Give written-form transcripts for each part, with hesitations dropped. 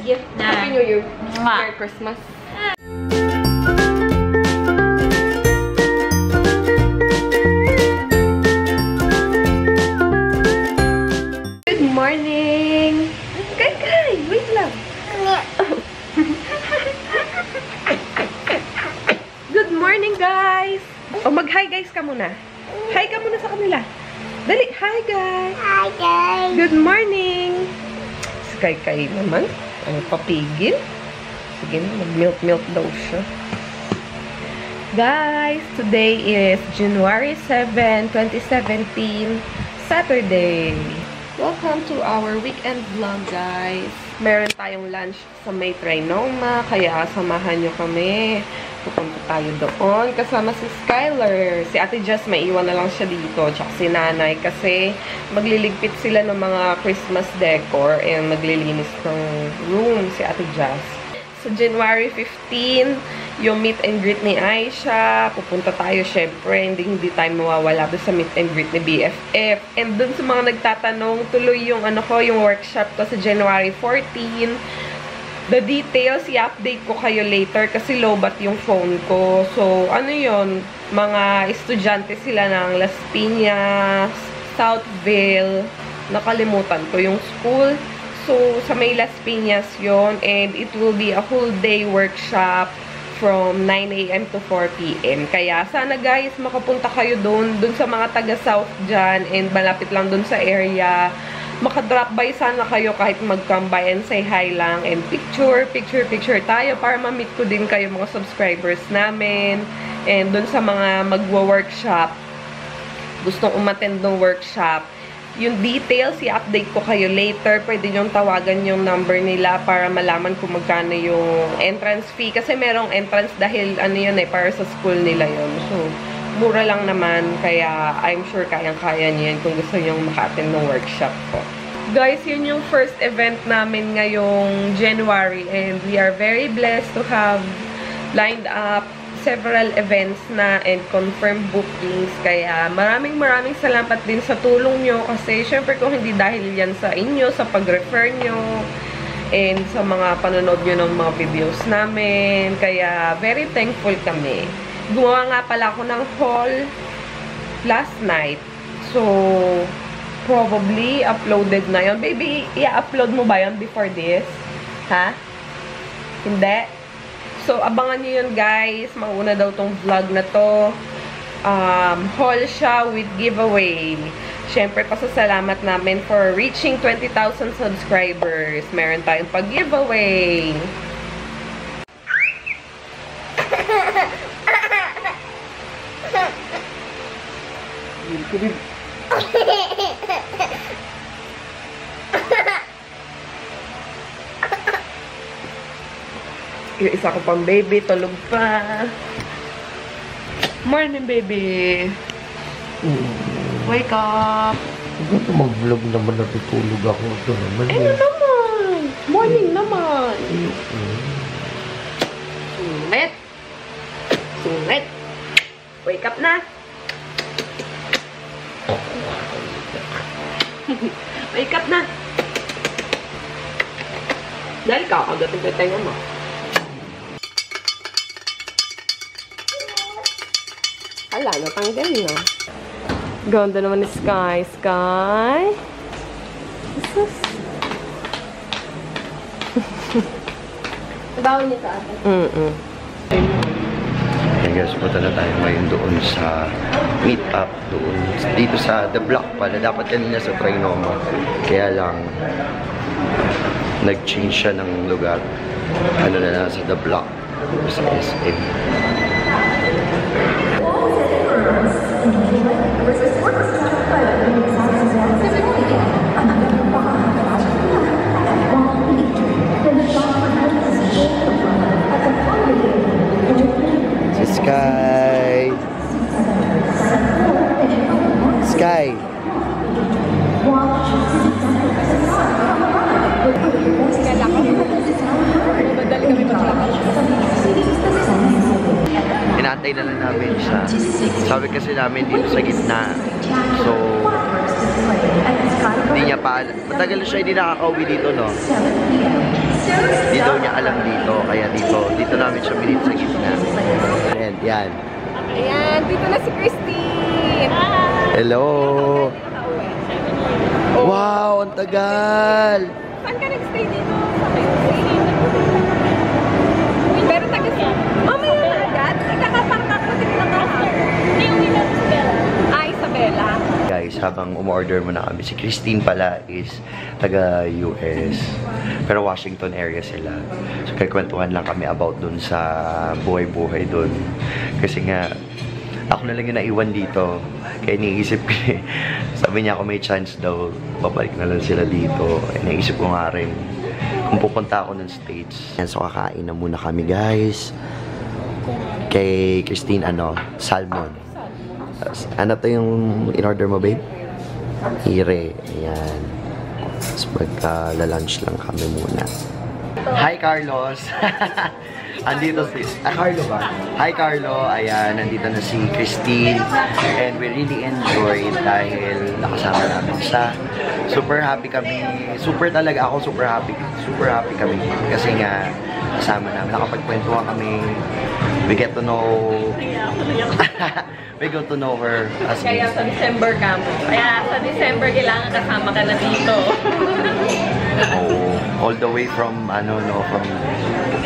gift na. Happy New Year. Mwah. Merry Christmas. Good morning! Kay! Wait lang! Good morning, guys! O, mag-hi guys ka muna. Hi ka muna sa kanila. Dali! Hi, guys! Hi, guys! Good morning! Si Kay naman. Ang papigil. Sige na, mag-milk daw siya. Guys, today is January 7, 2017, Saturday. Welcome to our weekend vlog, guys. Meron tayong lunch sa May Trinoma, kaya samahan nyo kami. Pupunta tayo doon. Kasama si Skyler. Si Ate Jess, may iwan na lang siya dito. Tsaka si Nanay kasi magliligpit sila ng mga Christmas decor and maglilinis ng room si Ate Jess. So, January 15, yung meet and greet ni Aisha. Pupunta tayo, syempre. Hindi tayo mawawala doon sa meet and greet ni BFF. And doon sa mga nagtatanong, tuloy yung yung workshop ko sa January 14. The details, i-update ko kayo later kasi lowbat yung phone ko. So, ano yun? Mga estudyante sila ng Las Piñas, Southville. Nakalimutan ko yung school. So, sa may Las Piñas yon, and it will be a whole day workshop from 9 AM to 4 PM. Kaya, sana guys, makapunta kayo doon sa mga taga-South dyan, and malapit lang doon sa area. Makadrop by sana kayo kahit mag-come by and say hi lang, and picture tayo para ma-meet ko din kayo mga subscribers namin. And doon sa mga magwa-workshop, gustong umattend ng workshop, yung details, i-update ko kayo later. Pwede nyo tawagan yung number nila para malaman kung magkano yung entrance fee. Kasi merong entrance dahil yun para sa school nila yun. So, mura lang naman. Kaya, I'm sure kayang-kaya nyo yun kung gusto nyo maka-attend ng workshop ko. Guys, yun yung first event namin ngayong January. And we are very blessed to have lined up several events na and confirmed bookings. Kaya maraming salamat din sa tulong nyo kasi syempre kung hindi dahil yan sa inyo, sa pag-refer nyo and sa mga panonood nyo ng mga videos namin. Kaya very thankful kami. Gumawa nga pala ako ng haul last night. So, probably uploaded na yun. Baby, i-upload mo ba yun before this? Ha? Hindi? So, abangan nyo yun, guys. Mauna daw tong vlog na to. Haul siya with giveaway. Siyempre, pasasalamat namin for reaching 20,000 subscribers. Meron tayong pag-giveaway. Yung isa ko pang baby, tulog pa. Morning, baby. Wake up. Gusto mag-vlog naman, natutulog ako. Ito naman. Ano naman? Morning naman. Sungit. Wake up na. Wake up na. Dahil kakagating ko tayo mo. Ala, natanggal na. Ganda naman ni Sky. Sky? Jesus. Bawal niya sa atin. Okay guys, punta na tayo ngayon doon sa meet up doon. Dito sa The Block pala. Dapat kanina sa Trinoma. Kaya lang nag-change siya ng lugar. Ano na sa The Block. Sa SM. Si Sky. Sky. Inantay na lang namin siya. Sabi kasi namin dito sa gitna. So, hindi niya pa, matagal na siya hindi nakaka-uwi dito, no? Di daw niya alam dito, kaya dito namin siya minit sa gitna. And yan. Ayan, dito na si Christine. Hello! Wow, ang tagal! Saan ka nag-stay dito? Pero taga mamaya na agad? Ikakapangkak na din lang kahapon. Hindi, uwi na Isabela. Ah, Isabela. Guys, habang umorder mo na kami, si Christine pala is taga-US. Pero Washington area sila. So, kwentuhan lang kami about dun sa buhay-buhay dun. Kasi nga, ako na lang yung naiwan dito. Kaya iniisip ko sabi niya ako may chance daw, babalik na lang sila dito. Iniisip ko nga rin kung pupunta ako ng States. So, kakain na muna kami, guys. Kay Christine, salmon. Ano to yung in-order mo, babe? Hire. Ayan. Tapos magka-lunch lang kami muna. Hi, Carlos! Andito si... Carlo ba? Hi, Carlo! Ayan, nandito na si Christine. And we really enjoyed dahil nakasama namin siya. Super happy kami. Super talaga ako. Super happy kami. Kasi nga, kasama namin. Nakapagkwentuhan kami. We get to know... We go to know her as Kaya sa December camp. Kaya sa December kailangan kasama ka na dito. All the way from, from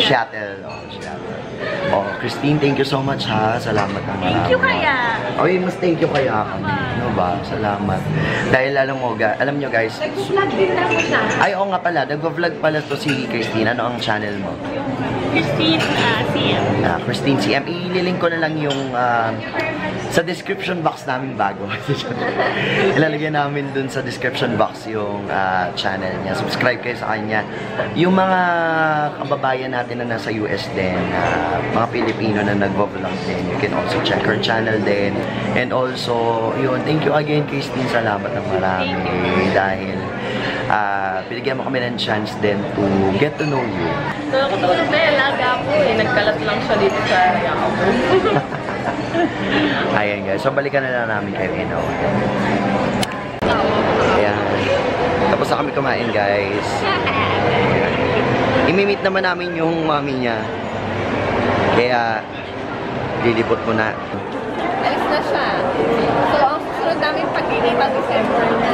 Seattle. Oh, Christine, thank you so much ha. Salamat ng marami. Thank you kaya. Mas thank you kaya kami. Ano ba? Salamat. Dahil alam nyo guys. Nag-vlog din na mo siya. Ay, oo nga pala. Nag-vlog pala to si Christine. Ano ang channel mo? Christine CM. Christine CM. Ililink ko na lang yung sa description box namin bago. Ilalagay namin dun sa description box yung channel niya. Subscribe kayo sa kanya. Yung mga kababayan natin na nasa US din, mga Pilipino na nag-vlog din, you can also check her channel din. And also, yun, thank you again, Christine. Salamat ng marami. Dahil binigyan mo kami ng chance din to get to know you. Nakakatulog na yan, laga po eh. Nagkalat lang siya dito sa Yako. Ayan guys, so balikan na lang namin kayo Eno. Ayan. Tapos na kami kumain guys. Imi-meet naman namin yung mami niya. Kaya, lilipot mo na. Alis na siya. So, ang susunod namin pag-inita December na.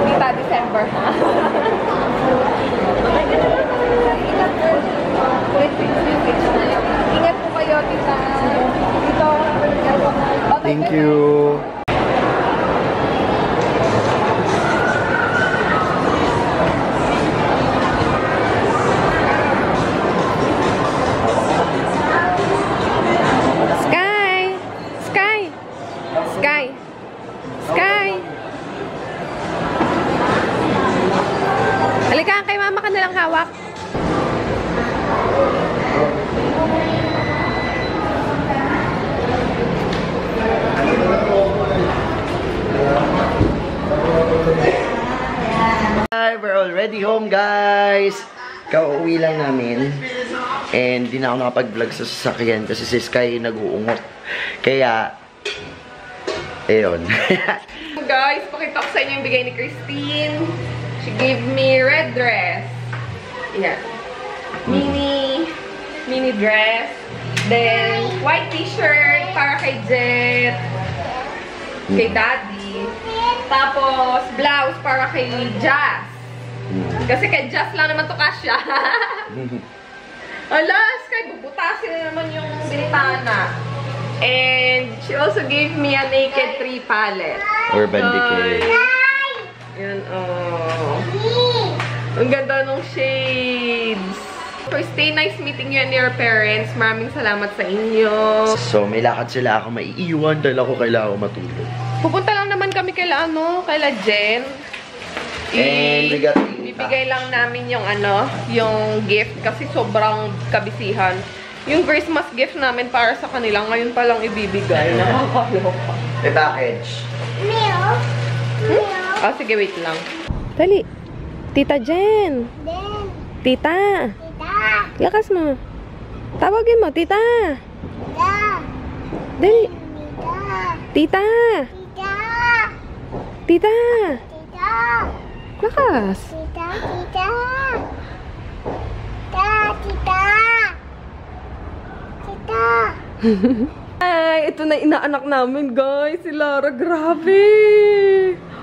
Dita December ha. Ingat po kayo, tita. Dito. Thank you. Halika, kay mama ka nalang hawak. Hi, we're already home guys. Kauwi lang namin. And di na ako nakapag-vlog sa sasakyan kasi si Sky nag-uungot. Kaya, ayun. Guys, pakita ko sa inyo yung bigay ni Christine. She gave me red dress. Yeah. Mini dress. Then, white t-shirt para kay Jet. Kay Daddy. Tapos, blouse para kay Jazz. Kasi kay Jazz lang naman to kasya. Alas, kay bubutasin na naman yung bintana. And she also gave me a Naked 3 palette. Urban Decay. Yan, oh. Ang ganda ng shades. So, stay nice meeting you and your parents. Maraming salamat sa inyo. So, may lakad sila ako maiiwan dahil ako kailangan matulog. Pupunta lang naman kami kaila Jen. And we got Bibigay lang namin yung yung gift kasi sobrang kabisihan. Yung Christmas gift namin para sa kanila, ngayon pa lang ibibigay. Nakakaloka. The package. Ah, sige, wait lang. Dali. Tita Jen. Tita. Lakas mo. Tawagin mo, tita. Dali. Tita. Tita. Ay, ito na inaanak namin, guys. Si Lara, grabe.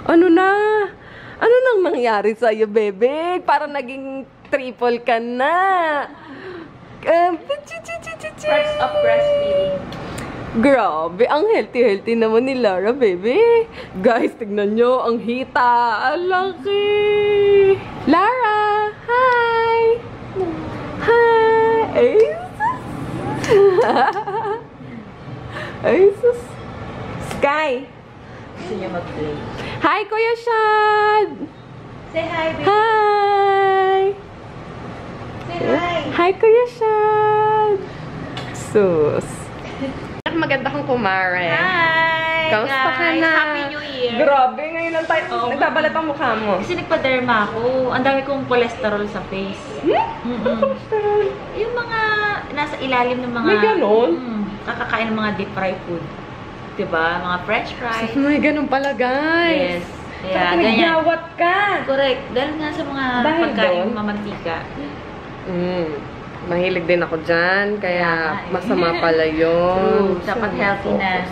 Ano na? Ano nang nangyari sa'yo, bebe? Parang naging triple ka na. Parts of breastfeeding. Grabe, ang healthy-healthy naman ni Lara, baby. Guys, tignan nyo, ang hita. Ang laki. Lara, hi! Hi! Ay, sus! Ay, sus! Sky! Gusto niya mag-play. Hi, Kuya Shad! Say hi, baby. Hi! Say hi. Hi, Kuya Shad! Sus! Maganda kang kumare. Hi, Kamusta ka guys. na? Happy New Year. Grabe, ngayon lang tayo. Oh. Nagbabalat ang mukha mo. Kasi nagpa-derma ako. Ang dami kong cholesterol sa face. Cholesterol. Yung mga nasa ilalim ng mga... May ganon? Kakakain ng mga deep fried food. Diba? Mga french fries. May ganun pala, guys. Yes. Kaya, Saka ganyan. nagyawat ka. Correct. Dahil nga sa mga Dahil pagkain doon? mamantika. Mahilig din ako dyan, kaya Yeah. masama pala yun. True. Dapat healthy na.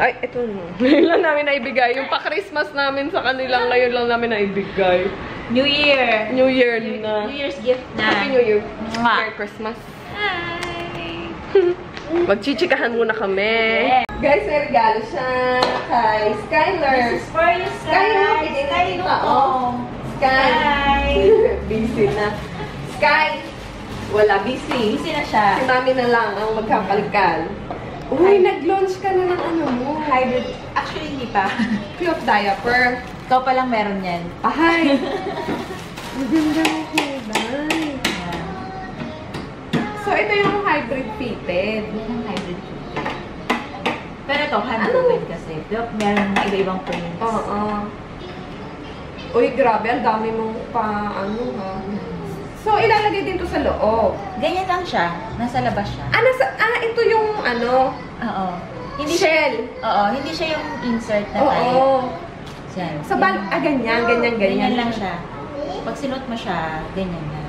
Ay, ito. Ngayon lang namin naibigay. Yung pa-Christmas namin sa kanila, ngayon lang namin naibigay. New Year! New Year na. New Year's gift na. Happy New Year. Mwah. Merry Christmas. Hi! Magchichikahan muna kami. Yeah. Guys, may regalo siya kay Skylar. This is for you, Sky, no? Pwede na kita, oh. Sky. Hi! Busy na. Sky. Wala, busy. Busy na siya. Si Mami na lang ang magkapalkal. Uy, nag-launch ka na ng ano mo. Hybrid. Actually, hindi pa. Cloth diaper. Ikaw pa lang meron yan. Ahay! Maganda mo kulay. So, ito yung hybrid fitted. Yan ang hybrid food. Pero ito, hand-woven kasi. Meron iba-ibang prints. Oo. Uy, grabe. Ang dami mong pa, ano ha. So, ilalagay din to sa loob. Ganyan lang siya. Nasa labas siya. Ito yung ano, Oo. shell. Oo, hindi siya yung insert na type. Oo. Yan. Sa ganyan, ganyan. Ganyan lang siya. Pag sinuot mo siya, ganyan na.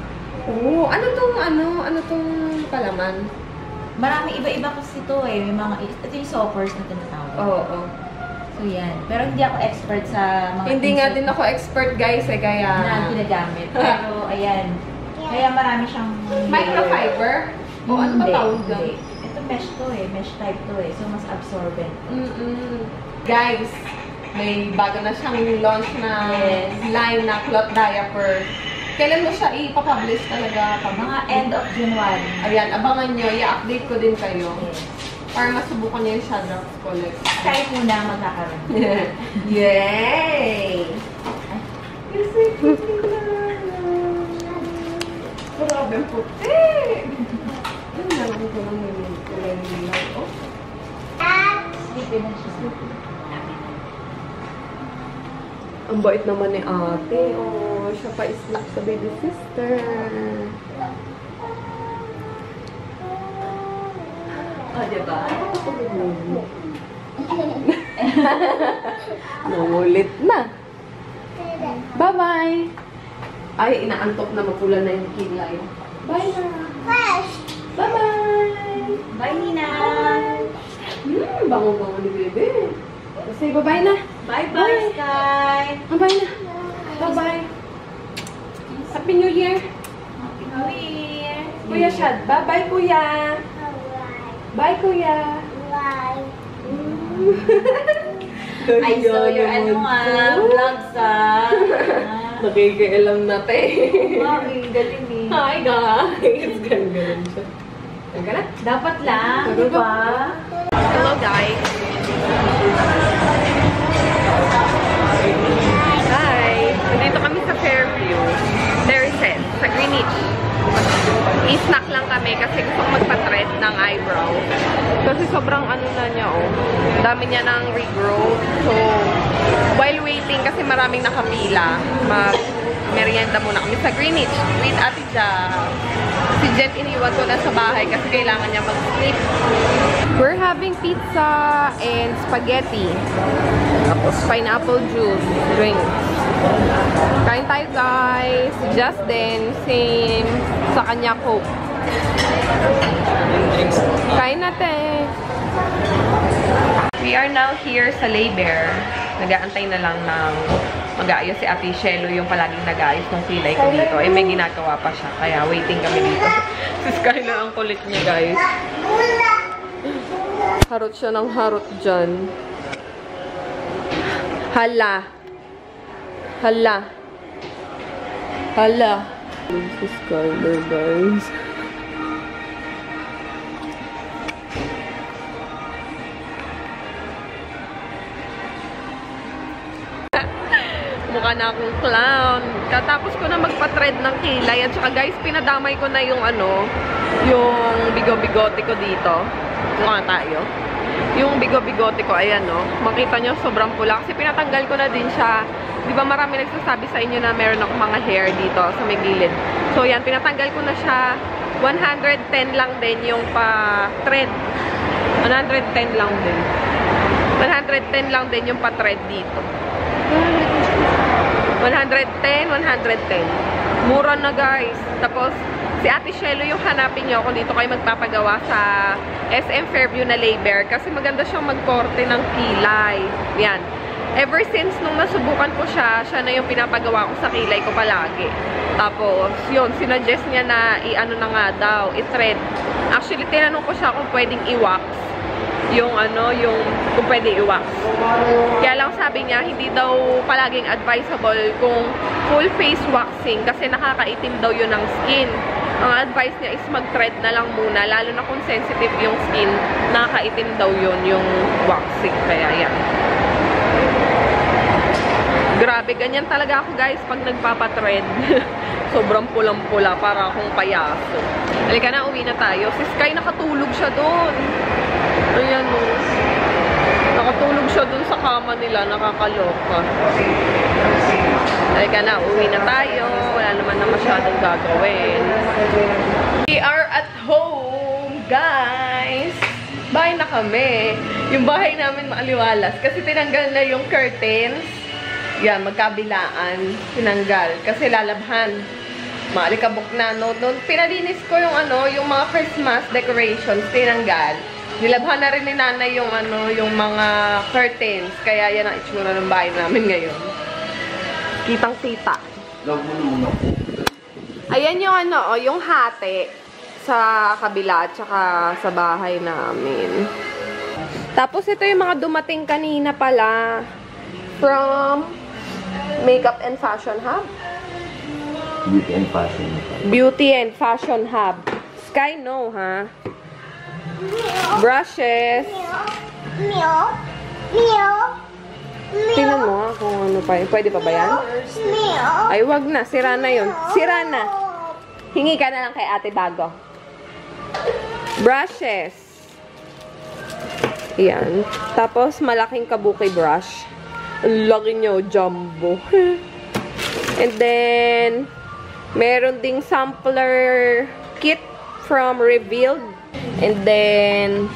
Oo. Ano tong palaman? Marami iba-iba kasi ito eh. May mga, ito yung soppers na tinatawag. Oo. So yan. Pero hindi ako expert sa mga Hindi nga insert din ako expert, guys, eh, kaya... na ginagamit. Pero ayan. Kaya marami siyang... Microfiber? O ano ba Hindi, tawag doon? hindi. Ito mesh to eh. Mesh type to eh. So mas absorbent. Guys, may bago na siyang launch na Yes. line na cloth diaper. Kailan mo siya ipapublish talaga? Mga end of January. Ayan, abangan nyo. I-update ko din kayo. Yes. Para masubukan nyo yung Shadrax Collect. Kahit muna magkakaroon. Yay! Grabe ang puti! Ano na lang ko lang yung kulay nila? Oh. Sleepy na siya. Ang bait naman ni ate. Oh, siya pa isnap sa baby sister. Oh, diba? Nangulit na. Bye-bye! Ay, inaantok na, mapula na yung kilay. Bye na! Bye-bye! Bye, Nina! Bango-bango ni bebe. Say bye-bye na. Bye-bye, Sky! Bye na. Bye-bye. Happy New Year. Happy New Year! Kuya Shad. Bye-bye, kuya. Bye, kuya. I saw your vlogs Nakikialam na, te. Ay, galing eh. Hi, guys. Ganun siya. Ganun na. Dapat lang, di ba? Hello, guys. Hi. Nandito kami sa Fairview. Terraces, sa Greenwich. I-snack lang kami kasi gusto kong magpa-thread ng eyebrow. Kasi sobrang ano na niya, oh. Dami niya ng regrowth. So, while waiting, kasi maraming nakapila, mag-merienda muna kami sa Greenwich with Ate Ja. Si Jen iniwan ko na sa bahay kasi kailangan niya mag-sleep. We're having pizza and spaghetti. Tapos pineapple juice, drinks. Kain tayo, guys. guys. Justin, same sa kanya Coke. Kain natin. We are now here sa Labor. Nag-aantay na lang ng mag-aayos si Ate Shelo, yung palaging nag-aayos ng kilay ko dito. Eh, may ginagawa pa siya. Kaya waiting kami dito. Si Sky na ang kulit niya, guys. Harot siya ng harot dyan. Hala. Hala. Hala. Si Skyler, guys. Mukha na akong clown. Katapos ko na magpa-thread ng kilay. At saka guys, pinadamay ko na yung yung bigo-bigote ko dito. Mukha tayo. Yung bigo-bigote ko, ayan no. Makita nyo, sobrang pula. Kasi pinatanggal ko na din siya. Di ba marami nagsasabi sa inyo na meron akong mga hair dito sa may gilid. So yan, pinatanggal ko na siya. 110 lang din yung pa-thread. 110 lang din. 110 lang din yung pa-thread dito. 110, 110. Mura na guys. Tapos, si Ate Shelo yung hanapin nyo kung dito kayo magpapagawa sa SM Fairview na Labor. Kasi maganda siyang magkorte ng kilay. Yan. Ever since nung nasubukan ko siya, siya na yung pinapagawa ko sa kilay ko palagi. Tapos, yun, sinuggest niya na i-ano na nga daw, i-thread. Actually, tinanong ko siya kung pwedeng i-wax. Yung kung pwede i-wax. Kaya lang sabi niya, hindi daw palaging advisable kung full face waxing kasi nakakaitim daw yun ng skin. Ang advice niya is mag-thread na lang muna, lalo na kung sensitive yung skin, nakakaitim daw yun yung waxing. Kaya yan. Grabe, ganyan talaga ako guys pag nagpapa-thread. Sobrang pulang-pula para akong payaso. Halika na, uwi na tayo. Si Sky nakatulog siya doon. Ayan o. Nakatulog siya dun sa kama nila. Nakakaloka. Halika na, uwi na tayo. Wala naman na masyadong gagawin. We are at home, guys. Bahay na kami. Yung bahay namin maaliwalas. Kasi tinanggal na yung curtains. Yan, magkabilaan. Tinanggal. Kasi lalabhan. Maalikabok na. No, pinalinis ko yung yung mga Christmas decorations. Tinanggal. Nilabhan na rin ni nanay yung yung mga curtains. Kaya yan ang itsura ng bahay namin ngayon. Kitang-kita. Ayan yung yung hati sa kabila at saka sa bahay namin. Tapos ito yung mga dumating kanina pala from Makeup and Fashion Hub. Beauty and Fashion Hub. Beauty and Fashion Hub. Sky no, ha? Brushes. Tingnan mo ha, kung ano pa. Pwede pa ba yan? Ay, wag na. Sira na yun. Sira na. Hingi ka na lang kay ate bago. Brushes. Yan. Tapos, malaking kabuki brush. Ang laki niya, jumbo. And then, meron ding sampler kit from Revealed. And then,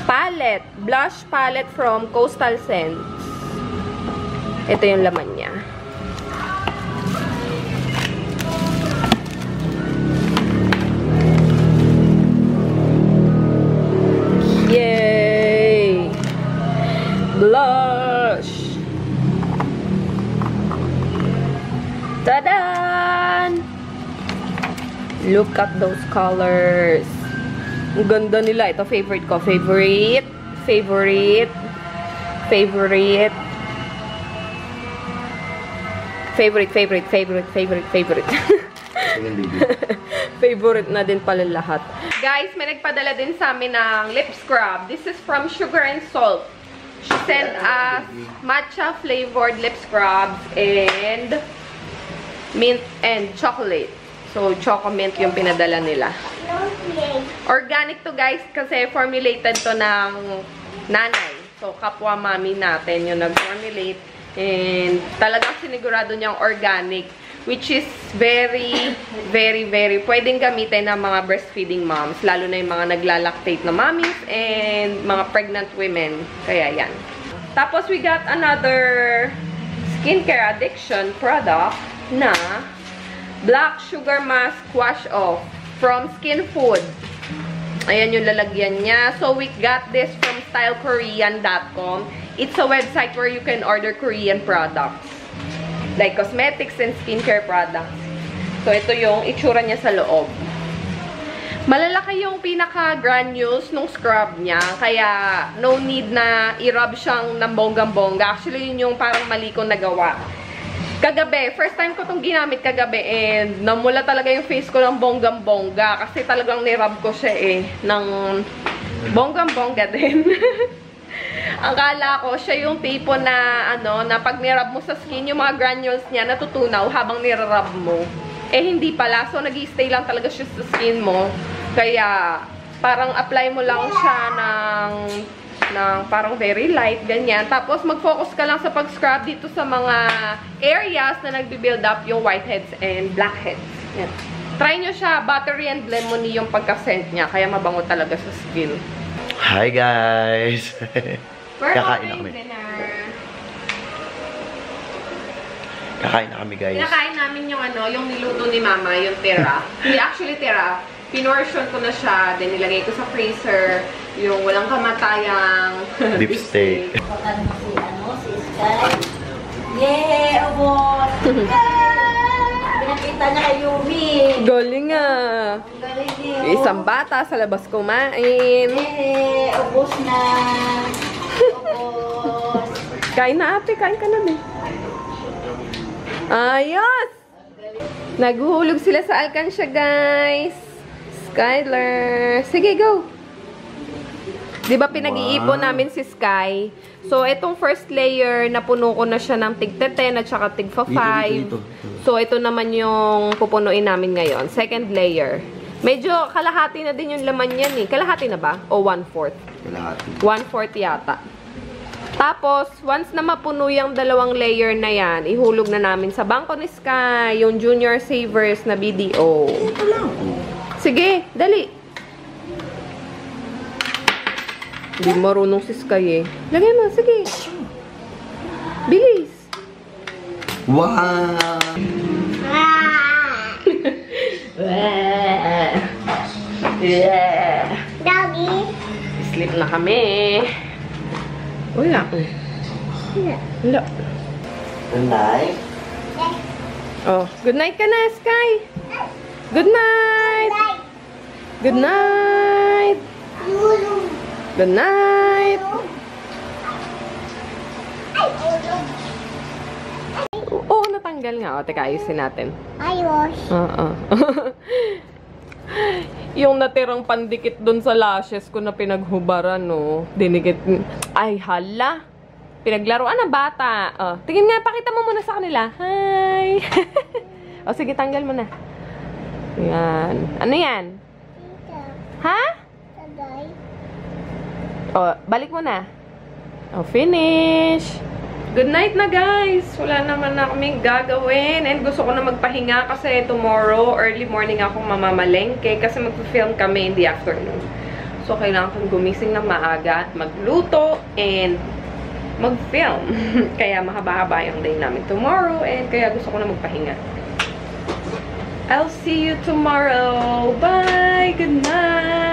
palette. Blush palette from Coastal Scents. Ito yung laman niya. Yay! Blush! Ta-da! Look at those colors. Ang ganda nila. Ito, favorite ko. Favorite. Favorite. Favorite. Favorite, favorite, favorite, favorite, favorite. Favorite na din pala lahat. Guys, may nagpadala din sa amin ng lip scrub. This is from Sugar and Salt. She sent us matcha flavored lip scrubs and mint and chocolate. So, choco mint yung pinadala nila. Organic to guys kasi formulated to ng nanay. So, kapwa mami natin yung nag-formulate. And talagang sinigurado niyang organic. Which is very, very, very pwedeng gamitin ng mga breastfeeding moms. Lalo na yung mga naglalactate na mommies and mga pregnant women. Kaya yan. Tapos we got another skincare addiction product. na Black Sugar Mask Wash Off from Skin Food. Ayan yung lalagyan niya. So, we got this from stylekorean.com. It's a website where you can order Korean products. Like cosmetics and skincare products. So, ito yung itsura niya sa loob. Malalaki yung pinaka-granules nung scrub niya. Kaya, no need na i-rub siyang ng bonggang-bongga. Actually, yun yung parang mali kong nagawa. Kagabi, first time ko itong ginamit kagabi and namula talaga yung face ko ng bonggang-bongga kasi talagang nirub ko siya ng bonggang-bongga din. Ang kala ko, siya yung tipo na, na pag nirub mo sa skin, yung mga granules niya natutunaw habang nirub mo. Hindi pala. So, nag-i-stay lang talaga siya sa skin mo. Kaya, parang apply mo lang siya ng parang very light, ganyan. Tapos, mag-focus ka lang sa pag-scrub dito sa mga areas na nagbi-build up yung whiteheads and blackheads. Yan. Try nyo siya. Buttery and lemony yung pagka-scent niya. Kaya mabango talaga sa skin. Hi guys! Kakain na kami. Kakain na kami, guys. Kinakain namin yung yung niluto ni Mama, yung tira. Hindi actually tira. Pinortion ko na siya, then nilagay ko sa freezer, yung walang kamatayang beef steak. Si Sky. Yay! Ubos! Pinakita niya kay Yumi. Galing nga. Ang galing niyo. Isang bata sa labas kumain. Yay! Ubos na. Ubos. Kain na ate, kain ka na din. Ayos! Naghuhulog sila sa alkansya, guys. Skyler. Sige, go. Diba pinag-iipon namin si Sky? So, itong first layer, napuno ko na siya ng tig-10 at saka tig-5. Dito. So, ito naman yung pupunuin namin ngayon. Second layer. Medyo kalahati na din yung laman yan eh. Kalahati na ba? O 1/4? Kalahati. 1/4 yata. Tapos, once na mapuno yung dalawang layer na yan, ihulog na namin sa bangko ni Sky, yung Junior Savers na BDO. Ito lang. Sige, dali. Hindi marunong si Sky eh. Lagay mo, sige. Bilis. Wow! Doggy. Sleep na kami. Wala. Wala. Good night. Oh, good night ka na, Sky. Good night. Good night. Good night. Oo, natanggal nga. O, teka, ayusin natin. Ayos. Oo. Yung natirang pandikit dun sa lashes ko na pinaghubaran, no? Dinikit. Ay, hala. Pinaglaruan ng bata. Oh, tingin nga, pakita mo muna sa kanila. Hi! O, sige, tanggal mo na. Yan. Ano yan? Ha? Tagay. O, balik mo na. O, finish. Good night na, guys. Wala naman na kaming gagawin. And gusto ko na magpahinga kasi tomorrow, early morning akong mamamalengke kasi mag-film kami in the afternoon. So, kailangan kong gumising ng maaga at magluto and mag-film. Kaya mahaba-haba yung day namin tomorrow and kaya gusto ko na magpahinga. I'll see you tomorrow. Bye! Good night!